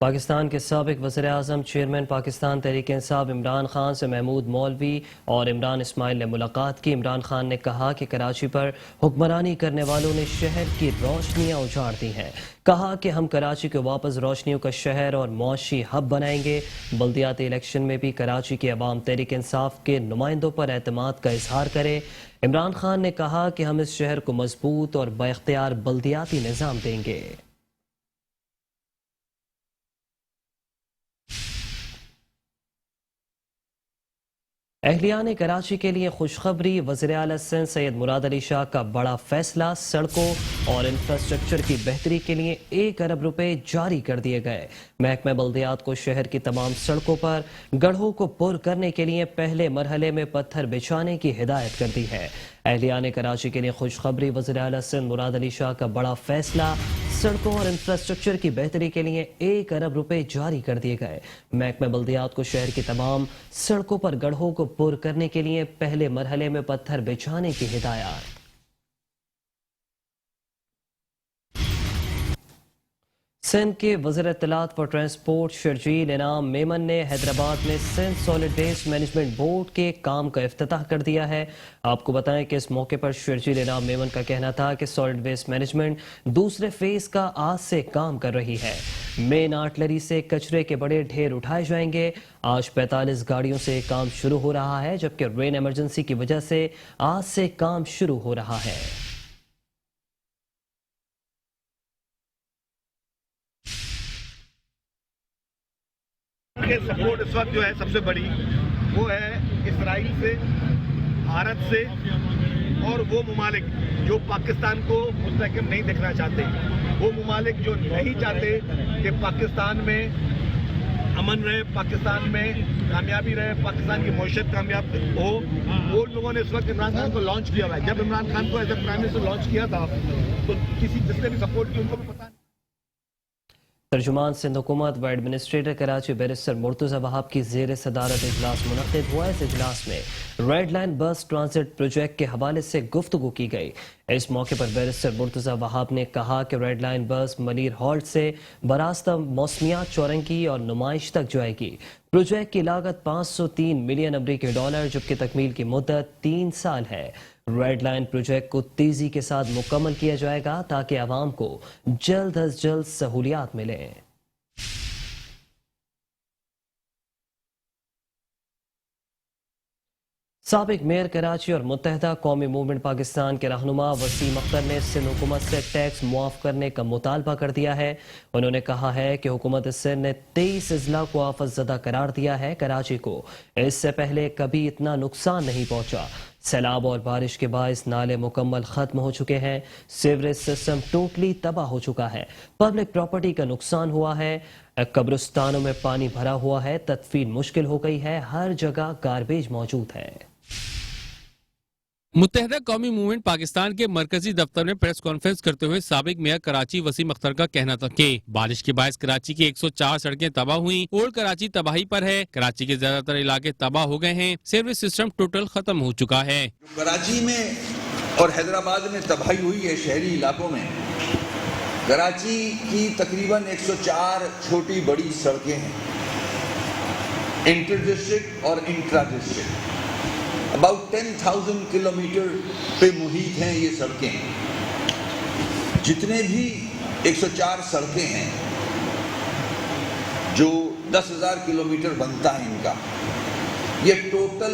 पाकिस्तान के साबिक वज़ीर-ए-आज़म चेयरमैन पाकिस्तान तहरीक इंसाफ इमरान खान से महमूद मौलवी और इमरान इस्माइल ने मुलाकात की। इमरान खान ने कहा कि कराची पर हुक्मरानी करने वालों ने शहर की रोशनियां उजाड़ दी हैं। कहा कि हम कराची को वापस रोशनियों का शहर और मुआशी हब बनाएंगे। बल्दियाती इलेक्शन में भी कराची की अवाम तहरीक इंसाफ के नुमाइंदों पर एतमाद का इजहार करे। इमरान खान ने कहा कि हम इस शहर को मजबूत और बाइख्तियार बल्दियाती निज़ाम देंगे। अहलियान कराची के लिए खुशखबरी, वज़ीर आला सिंध सैयद मुराद अली शाह का बड़ा फैसला, सड़कों और इंफ्रास्ट्रक्चर की बेहतरी के लिए 1 अरब रुपए जारी कर दिए गए। महकमा बल्दियात को शहर की तमाम सड़कों पर गड्ढों को पुर करने के लिए पहले मरहले में पत्थर बिछाने की हिदायत कर दी है। अहलियान कराची के लिए खुशखबरी, वज़ीर आला सिंध मुराद अली शाह का बड़ा फैसला, सड़कों और इंफ्रास्ट्रक्चर की बेहतरी के लिए 1 अरब रुपए जारी कर दिए गए। महकमा बल्दियात को शहर की तमाम सड़कों पर गड्ढों को पुर करने के लिए पहले मरहले में पत्थर बिछाने की हिदायत। सिंध के वज़ीर इत्तलात फॉर ट्रांसपोर्ट शर्जील इनाम मेमन ने हैदराबाद में Sindh solid waste management board के काम का इफ्तिताह कर दिया है। आपको बताएं कि इस मौके पर शर्जील इनाम मेमन का कहना था कि सॉलिड वेस्ट मैनेजमेंट दूसरे फेज का आज से काम कर रही है। मेन आर्टलरी से कचरे के बड़े ढेर उठाए जाएंगे। आज 45 गाड़ियों से काम शुरू हो रहा है, जबकि रेन इमरजेंसी की वजह से आज से काम शुरू हो रहा है। के सपोर्ट इस वक्त जो है सबसे बड़ी वो है इसराइल से, भारत से और वो ममालिक जो पाकिस्तान को मुस्तहकम नहीं देखना चाहते, वो ममालिक जो नहीं चाहते कि पाकिस्तान में अमन रहे, पाकिस्तान में कामयाबी रहे, पाकिस्तान की मईशत कामयाब हो, वो लोगों ने इस वक्त इमरान खान को लॉन्च किया हुआ है। जब इमरान खान को as a prime minister launch किया था तो जिसने भी सपोर्ट की उनको भी पता नहीं। तर्जुमान सिंध हुकूमत व एडमिनिस्ट्रेटर कराची बैरिस्टर मुर्तज़ा वहाब की ज़ेर सदारत इजलास मुनक़्क़िद हुआ। इस इजलास में रेड लाइन बस ट्रांजिट प्रोजेक्ट के हवाले से गुफ्तगू की गई। इस मौके पर बैरिस्टर मुर्तज़ा वहाब ने कहा कि रेड लाइन बस मनीर हॉल्ट से बरास्ता मौसमियात चौरंगी और नुमाइश तक जाएगी। प्रोजेक्ट की लागत 503 मिलियन अमरीकी डॉलर, जबकि तकमील की मुद्दत 3 साल है। रेड लाइन प्रोजेक्ट को तेजी के साथ मुकम्मल किया जाएगा ताकि आवाम को जल्द अज जल्द सहूलियात मिले। साबिक मेयर कराची और मुत्तहदा कौमी मूवमेंट पाकिस्तान के रहनुमा वसीम अख्तर ने सिंध हुकूमत से टैक्स मुआफ करने का मुतालबा कर दिया है। उन्होंने कहा है कि हुकूमत सिंध ने 23 अजला को आफत ज़दा करार दिया है। कराची को इससे पहले कभी इतना नुकसान नहीं पहुंचा। सैलाब और बारिश के बायस नाले मुकम्मल खत्म हो चुके हैं। सीवरेज सिस्टम टोटली तबाह हो चुका है। पब्लिक प्रॉपर्टी का नुकसान हुआ है। कब्रिस्तानों में पानी भरा हुआ है। तदफीन मुश्किल हो गई है। हर जगह गार्बेज मौजूद है। मुत्तहदा कौमी मूवमेंट पाकिस्तान के मरकजी दफ्तर में प्रेस कॉन्फ्रेंस करते हुए साबिक मेयर कराची वसीम अख्तर का कहना था कि बारिश के बायस कराची की 104 सड़कें तबाह हुई। ओल्ड कराची तबाही पर है। कराची के ज्यादातर इलाके तबाह हो गए हैं। सीवरेज सिस्टम टोटल खत्म हो चुका है। कराची में और हैदराबाद में तबाही हुई है शहरी इलाकों में। कराची की तकरीबन 104 छोटी बड़ी सड़कें हैं, इंटर डिस्ट्रिक्ट और इंट्रा डिस्ट्रिक्ट। अबाउट 10,000 किलोमीटर पे मुहित हैं ये सड़कें। जितने भी 104 सड़कें हैं जो 10,000 किलोमीटर बनता है इनका, ये टोटल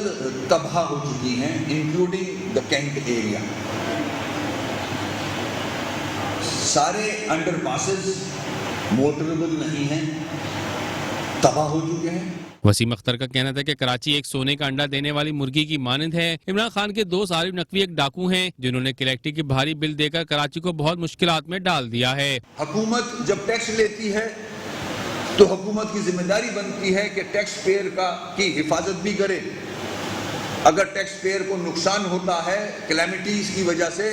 तबाह हो चुकी हैं, इंक्लूडिंग द कैंट एरिया। सारे अंडरपासेस मोटरेबल नहीं हैं, तबाह हो चुके हैं। वसीम अख्तर का कहना था कि कराची एक सोने का अंडा देने वाली मुर्गी की मानंद है। इमरान खान के दोस्त आरिफ नकवी एक डाकू हैं जिन्होंने कलेक्टर की भारी बिल देकर कराची को बहुत मुश्किलात में डाल दिया है। हुकूमत जब टैक्स लेती है तो हुकूमत की जिम्मेदारी बनती है कि टैक्स पेयर की हिफाजत भी करे। अगर टैक्स पेयर को नुकसान होता है कैलेमिटीज की वजह से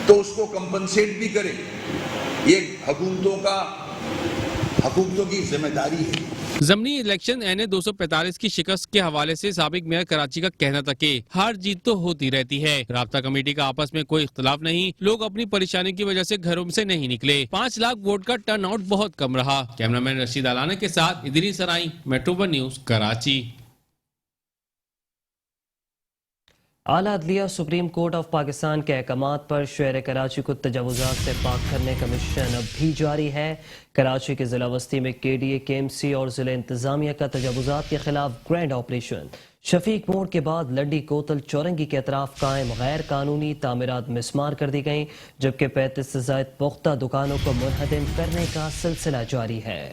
तो उसको कंपनसेट भी करे। ये हुकूमतों की जिम्मेदारी है। ज़मनी इलेक्शन एनए 245 की शिकस्त के हवाले से साबिक मेयर कराची का कहना था कि हार जीत तो होती रहती है। राब्ता कमेटी का आपस में कोई इख्तलाफ नहीं। लोग अपनी परेशानी की वजह से घरों से नहीं निकले। 5 लाख वोट का टर्न आउट बहुत कम रहा। कैमरामैन रशीद अलाना के साथ इदरी सराई, मेट्रो 1 न्यूज, कराची। आला अदलिया सुप्रीम कोर्ट ऑफ पाकिस्तान के अहकामात पर शहर कराची को तजावुजात से पाक करने का मिशन अब भी जारी है। कराची के जिला वस्ती में KDA, KMC और जिला इंतजामिया का तजावुजात के खिलाफ ग्रैंड ऑपरेशन। शफीक मोड़ के बाद लड्डी कोतल चौरंगी के अतराफ कायम गैर कानूनी तामीरात मिसमार कर दी गईं, जबकि 35 से ज़ायद पुख्ता दुकानों को मुनहदम करने का सिलसिला जारी है।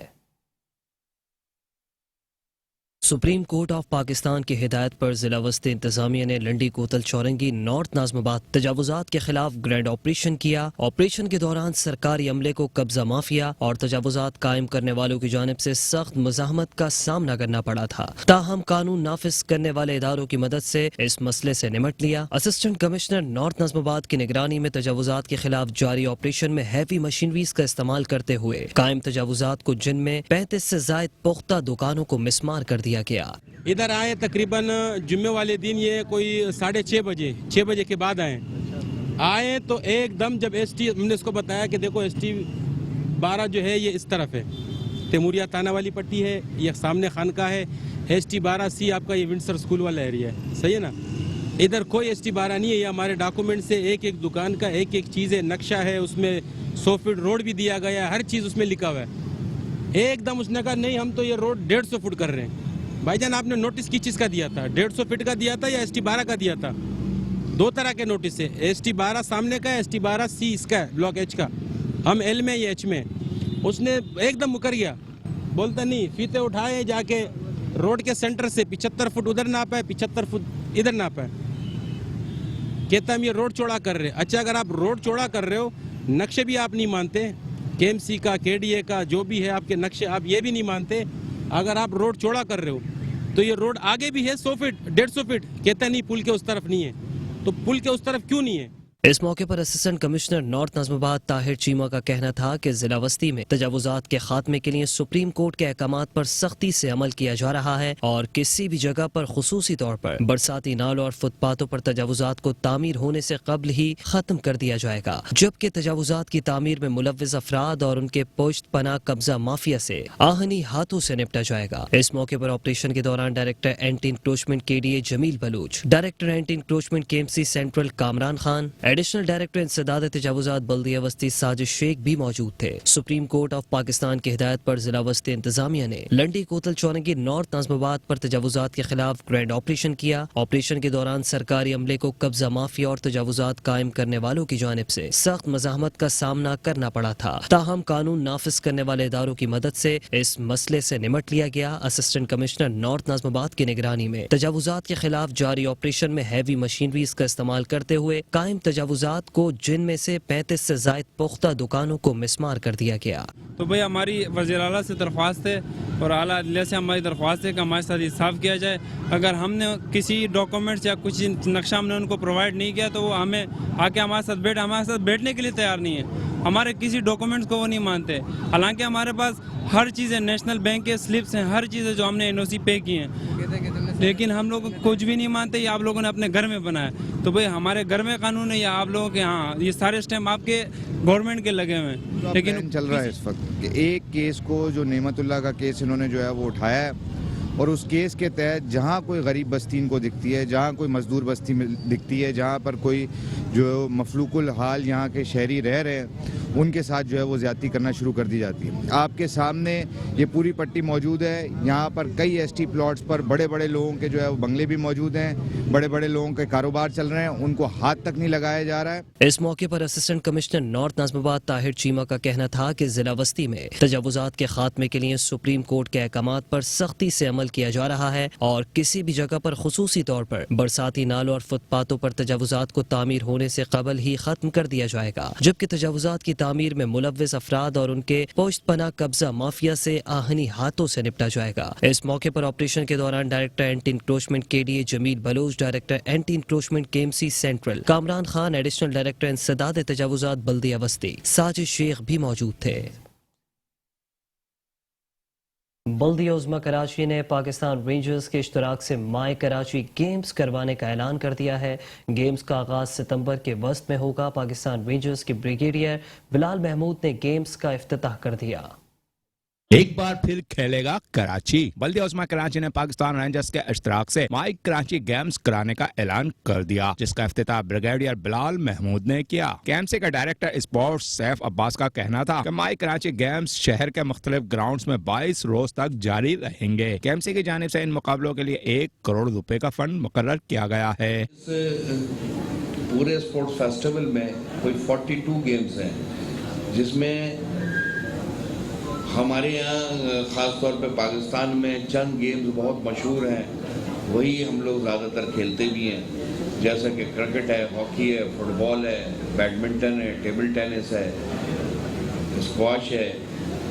सुप्रीम कोर्ट ऑफ पाकिस्तान की हिदायत पर जिला वस्ती इंतजामिया ने लंडी कोतल चौरंगी नॉर्थ नाजमाबाद तजावुजात के खिलाफ ग्रैंड ऑपरेशन किया। ऑपरेशन के दौरान सरकारी अमले को कब्जा माफिया और तजावुजात कायम करने वालों की जानिब से सख्त मुज़ाहमत का सामना करना पड़ा था। ताहम कानून नाफिज करने वाले इदारों की मदद से इस मसले से निमट लिया। असिस्टेंट कमिश्नर नॉर्थ नाजमाबाद की निगरानी में तजावुजात के खिलाफ जारी ऑपरेशन में हैवी मशीनरीज का इस्तेमाल करते हुए कायम तजावुजात को जिनमें 35 से ज़ायद पुख्ता दुकानों को मिसमार कर दिया गया। इधर आए तकरीबन जुम्मे वाले दिन, ये कोई 6:30 बजे के बाद आए तो एकदम जब ST हमने इसको बताया कि देखो ST 12 जो है ये इस तरफ है, तैमूरिया ताना वाली पट्टी है, ये सामने खानका है। ST 12C आपका ये विंडसर स्कूल वाला एरिया है, सही है ना। इधर कोई ST 12 नहीं है। ये हमारे डॉक्यूमेंट से एक एक दुकान का एक एक चीज़ है, नक्शा है, उसमें 100 फीट रोड भी दिया गया है, हर चीज़ उसमें लिखा हुआ है। एकदम उसने कहा नहीं हम तो ये रोड 150 फुट कर रहे हैं। भाईजान आपने नोटिस किस चीज़ का दिया था? 150 फीट का दिया था या ST 12 का दिया था? 2 तरह के नोटिस है। ST 12 सामने का है, ST 12C इसका है, ब्लॉक H का। हम L में ये H में। उसने एकदम मुकर गया, बोलता नहीं, फीते उठाए जाके रोड के सेंटर से 75 फुट उधर ना पाए, 75 फुट इधर ना पाए। कहता हम ये रोड चौड़ा कर रहे। अच्छा अगर आप रोड चौड़ा कर रहे हो, नक्शे भी आप नहीं मानते, KMC का, KDA का जो भी है आपके नक्शे, आप ये भी नहीं मानते। अगर आप रोड चौड़ा कर रहे हो तो ये रोड आगे भी है 100 फीट 150 फीट। कहता नहीं पुल के उस तरफ नहीं है, तो पुल के उस तरफ क्यों नहीं है? इस मौके पर assistant commissioner north Najmabad Tahir Cheema का कहना था कि जिला वस्ती में तजावुजात के खात्मे के लिए सुप्रीम कोर्ट के अहकामात पर सख्ती से अमल किया जा रहा है और किसी भी जगह पर खुसूसी तौर पर बरसाती नालों और फुटपाथों पर तजावुजात को तामीर होने से कबल ही खत्म कर दिया जाएगा, जबकि तजावुजात की तामीर में मुलव्विस अफराद और उनके पोश्त पनाह कब्जा माफिया से आहनी हाथों से निपटा जाएगा। इस मौके पर ऑपरेशन के दौरान director anti encroachment KDA Jamil Baloch, director anti encroachment KMC central Kamran Khan, additional director इंसदाद तजावुजात बल्दिया वस्ती साजिद शेख भी मौजूद थे। सुप्रीम कोर्ट ऑफ पाकिस्तान की हिदायत पर जिला वस्ती इंतजामिया ने लंडी कोतल चौरंगी नॉर्थ नाज़िमाबाद पर तजावुजात के खिलाफ ग्रैंड ऑपरेशन किया। ऑपरेशन के दौरान सरकारी अमले को कब्जा माफिया और तजावुजात कायम करने वालों की जानिब से सख्त मज़ाहमत का सामना करना पड़ा था। ताहम कानून नाफिज करने वाले इदारों की मदद से इस मसले से निमट लिया गया। असिस्टेंट कमिश्नर नॉर्थ नाज़िमाबाद की निगरानी में तजावुजात के खिलाफ जारी ऑपरेशन में हैवी मशीनरीज का इस्तेमाल करते हुए कायम तजावुजात को, जिनमें से 35 से ज़ायद पुख्ता दुकानों को मिसमार कर दिया गया। तो भाई हमारी वज़ीर आला से दरख्वास्त है और आला अदलिया से हमारी दरख्वास्त है कि हमारे साथ इंसाफ किया जाए। अगर हमने किसी डॉक्यूमेंट्स या कुछ नक्शा हमने उनको प्रोवाइड नहीं किया तो वो हमें आके हमारे साथ बैठने के लिए तैयार नहीं है। हमारे किसी डॉक्यूमेंट्स को वो नहीं मानते। हालांकि हमारे पास हर चीज़ है, नेशनल बैंक के स्लिप्स हैं, हर चीज़ है जो हमने एनओसी पे की हैं, लेकिन हम लोग कुछ भी नहीं मानते। ये आप लोगों ने अपने घर में बनाया, तो भाई हमारे घर में कानून है या आप लोगों के यहाँ ये सारे स्टैम्प आपके गवर्नमेंट के लगे हुए हैं। लेकिन चल रहा है इस वक्त कि एक केस को, जो नेमतुल्लाह का केस इन्होंने जो है वो उठाया है, और उस केस के तहत जहाँ कोई गरीब बस्ती इनको दिखती है, जहाँ कोई मजदूर बस्ती दिखती है, जहाँ पर कोई जो मफलूकुल हाल यहाँ के शहरी रह रहे हैं, उनके साथ जो है वो ज़्यादती करना शुरू कर दी जाती है। आपके सामने ये पूरी पट्टी मौजूद है। यहाँ पर कई एसटी प्लॉट्स पर बड़े बड़े लोगों के जो है वो बंगले भी मौजूद हैं, बड़े बड़े लोगों के कारोबार चल रहे हैं, उनको हाथ तक नहीं लगाया जा रहा है। इस मौके पर assistant commissioner north Nazimabad Tahir Cheema का कहना था कि जिला वस्ती में तजावुजात के खात्मे के लिए सुप्रीम कोर्ट के अहकामात पर सख्ती से अमल किया जा रहा है और किसी भी जगह पर खुसूसी तौर पर बरसाती नालों और फुटपाथों पर तजावुजात को तामीर होने से कबल ही खत्म कर दिया जाएगा, जबकि तजावुजात की तामीर में मुलव्विस अफराद और उनके पोश्तपना कब्जा माफिया से आहनी हाथों से निपटा जाएगा। इस मौके पर ऑपरेशन के दौरान director anti encroachment KDA Jamil Baloch, director anti encroachment KMC central Kamran Khan, additional director इंसदाद तजावुजात बल्दिया वस्ती साजिद शेख भी मौजूद थे। बल्दिया उज़्मा कराची ने पाकिस्तान रेंजर्स के इश्तराक से माई कराची गेम्स करवाने का ऐलान कर दिया है। गेम्स का आगाज सितंबर के वस्त में होगा। पाकिस्तान रेंजर्स के ब्रिगेडियर बिलाल महमूद ने गेम्स का इफ्तिताह कर दिया। एक बार फिर खेलेगा कराची। बल्दिया उज़्मा कराची ने पाकिस्तान रेंजर्स के इश्तराक से माई कराची गेम्स कराने का ऐलान कर दिया, जिसका इफ्तिताह ब्रिगेडियर बिलाल महमूद ने किया। KMC का डायरेक्टर स्पोर्ट्स सैफ अब्बास का कहना था कि माई कराची गेम्स शहर के मुख्तलिफ ग्राउंड्स में 22 रोज तक जारी रहेंगे। KMC की जानिब से इन मुकाबलों के लिए 1 करोड़ रुपए का फंड मुकर्रर किया गया है। पूरे स्पोर्ट्स फेस्टिवल में कोई 42 गेम्स हैं, जिसमें हमारे यहाँ ख़ास तौर पे पाकिस्तान में चंद गेम्स बहुत मशहूर हैं, वही हम लोग ज़्यादातर खेलते भी हैं, जैसा कि क्रिकेट है, हॉकी है, फुटबॉल है, बैडमिंटन है, टेबल टेनिस है, स्क्वाश है,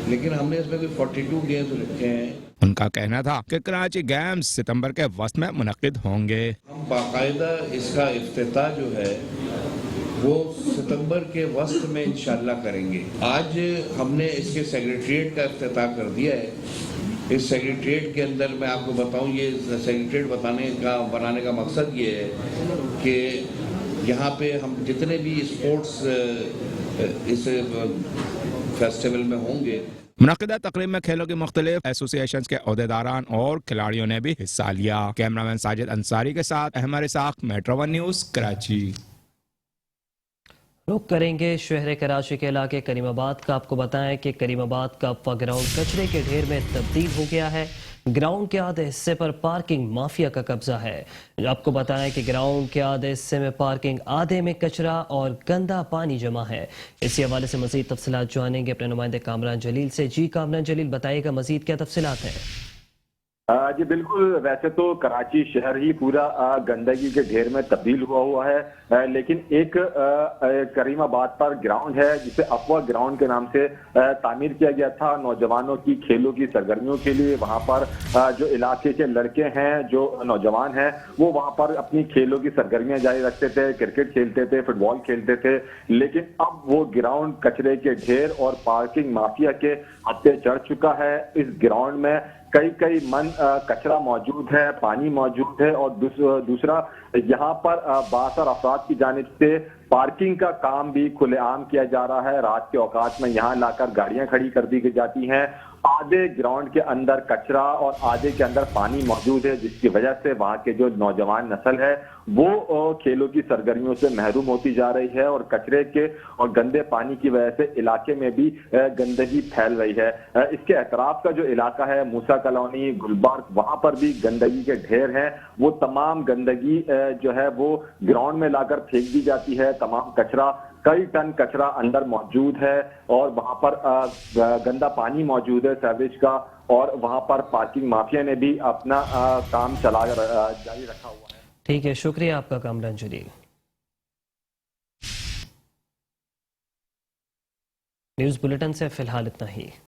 लेकिन हमने इसमें कोई 42 गेम्स रखे हैं। उनका कहना था कि कराची गेम्स सितंबर के वस्त में मुनक्किद होंगे। हम बाकायदा इसका इफ्तिताह जो है वो सितंबर के वस्त में इंशाल्लाह करेंगे। आज हमने इसके सेक्रेटरीट का इफ्तिताह कर दिया है। इस सेक्रेटरीट के अंदर मैं आपको बताऊं, ये सेक्रेटरीट बनाने का मकसद ये है कि यहाँ पे हम जितने भी स्पोर्ट्स इस फेस्टिवल में होंगे, मुनक्किदा तकरीब में खेलों के मुख्तलिफ एसोसिएशन के अहदेदारान और खिलाड़ियों ने भी हिस्सा लिया। कैमरामैन साजिद अंसारी के साथ अहमद इसाक, मेट्रो 1 न्यूज़, कराची। रुख करेंगे शहर कराची के इलाके करीमाबाद का। आपको बताएं कि करीमाबाद का अफवा ग्राउंड कचरे के ढेर में तब्दील हो गया है। ग्राउंड के आधे हिस्से पर पार्किंग माफिया का कब्जा है। आपको बताएं कि ग्राउंड के आधे हिस्से में पार्किंग, आधे में कचरा और गंदा पानी जमा है। इसी हवाले से मजीद तफसीलात जानेंगे अपने नुमाइंदे कामरान जलील से। जी कामरान जलील, बताइएगा मजीद क्या तफसीलात हैं? जी बिल्कुल, वैसे तो कराची शहर ही पूरा गंदगी के ढेर में तब्दील हुआ है, लेकिन एक करीमाबाद पर ग्राउंड है जिसे अफवा ग्राउंड के नाम से तामीर किया गया था नौजवानों की खेलों की सरगर्मियों के लिए। वहां पर जो इलाके के लड़के हैं, जो नौजवान हैं, वो वहां पर अपनी खेलों की सरगर्मियां जारी रखते थे, क्रिकेट खेलते थे, फुटबॉल खेलते थे। लेकिन अब वो ग्राउंड कचरे के ढेर और पार्किंग माफिया के हत्थे चढ़ चुका है। इस ग्राउंड में कई मन कचरा मौजूद है, पानी मौजूद है, और दूसरा यहाँ पर बासर अफराद की जानिब से पार्किंग का काम भी खुलेआम किया जा रहा है। रात के औकात में यहाँ लाकर गाड़ियां खड़ी कर दी जाती हैं। आधे ग्राउंड के अंदर कचरा और आधे के अंदर पानी मौजूद है, जिसकी वजह से वहाँ के जो नौजवान नस्ल है وہ کھیلوں کی سرگرمیوں سے محروم ہوتی جا رہی ہے اور کچرے کے اور گندے پانی کی وجہ سے علاقے میں بھی گندگی پھیل رہی ہے۔ اس کے اطراف کا جو علاقہ ہے موسیٰ کالونی، گلبرگ، وہاں پر بھی گندگی کے ڈھیر ہیں۔ وہ تمام گندگی جو ہے وہ گراؤنڈ میں لا کر پھینک دی جاتی ہے، تمام کچرا، کئی ٹن کچرا اندر موجود ہے اور وہاں پر گندا پانی موجود ہے سیوریج کا، اور وہاں پر پارکنگ مافیا نے بھی اپنا کام جاری رکھا ہوا ہے۔ ٹھیک ہے، شکریہ آپ کا کامران جلیل۔ نیوز بلیٹن سے فی الحال اتنا ہی۔